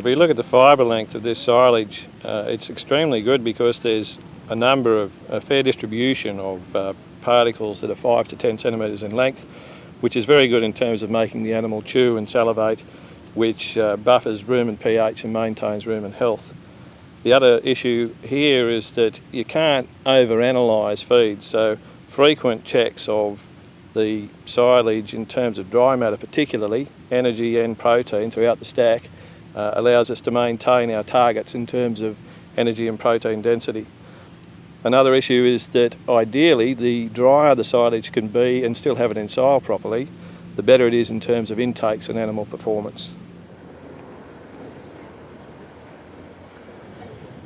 we look at the fibre length of this silage, it's extremely good because there's a number of a fair distribution of particles that are 5 to 10 centimetres in length, which is very good in terms of making the animal chew and salivate, which buffers rumen pH and maintains rumen health. The other issue here is that you can't over-analyse feed, so frequent checks of the silage in terms of dry matter, particularly energy and protein throughout the stack, allows us to maintain our targets in terms of energy and protein density. Another issue is that ideally the drier the silage can be and still have it ensile properly, the better it is in terms of intakes and animal performance.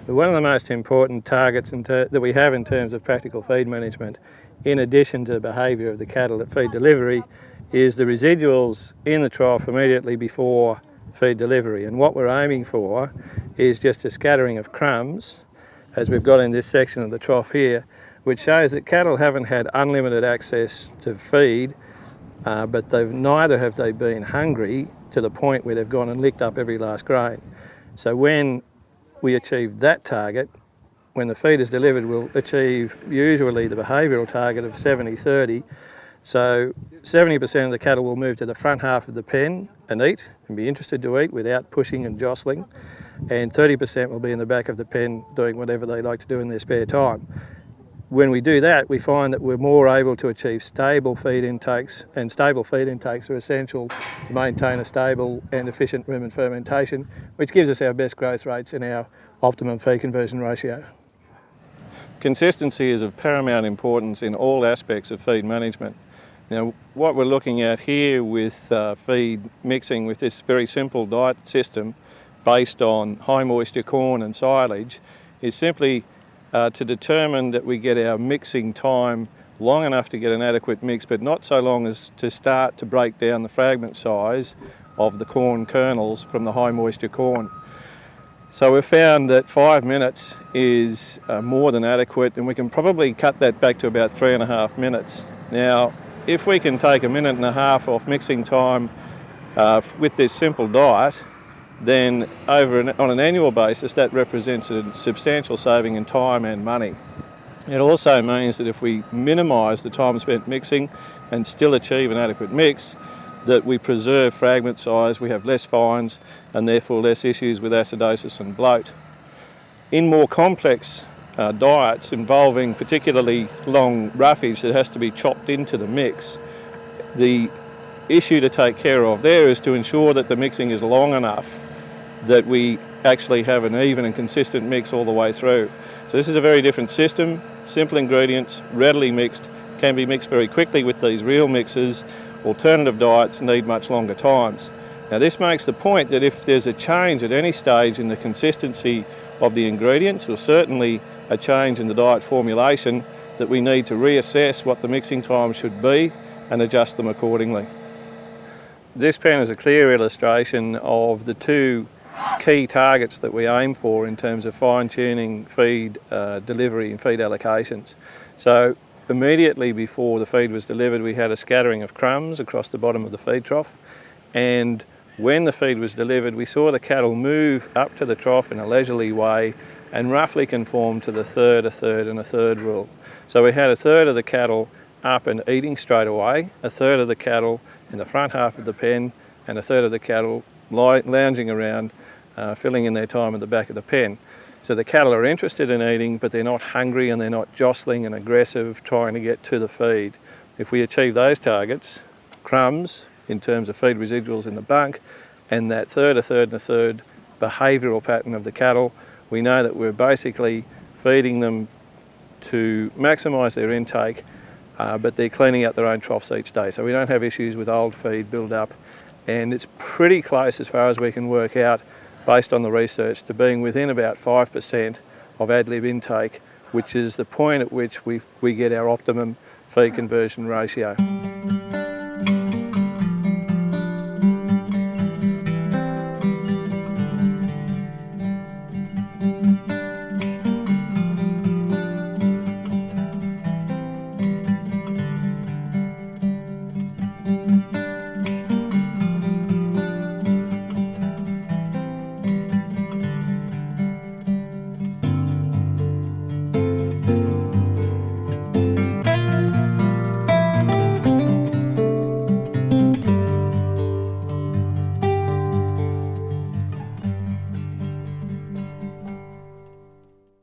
One of the most important targets that we have in terms of practical feed management, in addition to the behaviour of the cattle at feed delivery, is the residuals in the trough immediately before feed delivery. And what we're aiming for is just a scattering of crumbs, as we've got in this section of the trough here, which shows that cattle haven't had unlimited access to feed, but neither have they been hungry to the point where they've gone and licked up every last grain. So when we achieve that target, when the feed is delivered, we'll achieve usually the behavioural target of 70-30. So 70% of the cattle will move to the front half of the pen and eat and be interested to eat without pushing and jostling, and 30% will be in the back of the pen doing whatever they like to do in their spare time. When we do that, we find that we're more able to achieve stable feed intakes, and stable feed intakes are essential to maintain a stable and efficient rumen fermentation, which gives us our best growth rates and our optimum feed conversion ratio. Consistency is of paramount importance in all aspects of feed management. Now, what we're looking at here with feed mixing with this very simple diet system based on high moisture corn and silage is simply to determine that we get our mixing time long enough to get an adequate mix, but not so long as to start to break down the fragment size of the corn kernels from the high moisture corn. So we've found that 5 minutes is more than adequate, and we can probably cut that back to about 3.5 minutes. Now, if we can take 1.5 minutes off mixing time with this simple diet, then on an annual basis that represents a substantial saving in time and money. It also means that if we minimise the time spent mixing and still achieve an adequate mix, that we preserve fragment size, we have less fines and therefore less issues with acidosis and bloat. In more complex diets involving particularly long roughage that has to be chopped into the mix, the issue to take care of there is to ensure that the mixing is long enough that we actually have an even and consistent mix all the way through. So this is a very different system, simple ingredients, readily mixed, can be mixed very quickly with these real mixes. Alternative diets need much longer times. Now this makes the point that if there's a change at any stage in the consistency of the ingredients, or certainly a change in the diet formulation, that we need to reassess what the mixing time should be and adjust them accordingly. This pen is a clear illustration of the two key targets that we aim for in terms of fine-tuning feed delivery and feed allocations. So immediately before the feed was delivered, we had a scattering of crumbs across the bottom of the feed trough, and when the feed was delivered we saw the cattle move up to the trough in a leisurely way and roughly conform to the third, a third and a third rule. So we had a third of the cattle up and eating straight away, a third of the cattle in the front half of the pen, and a third of the cattle lounging around, filling in their time at the back of the pen. So the cattle are interested in eating, but they're not hungry and they're not jostling and aggressive trying to get to the feed. If we achieve those targets, crumbs in terms of feed residuals in the bunk, and that third, a third and a third behavioural pattern of the cattle, we know that we're basically feeding them to maximise their intake, but they're cleaning out their own troughs each day. So we don't have issues with old feed build up, and it's pretty close as far as we can work out based on the research to being within about 5% of ad lib intake, which is the point at which we get our optimum feed conversion ratio.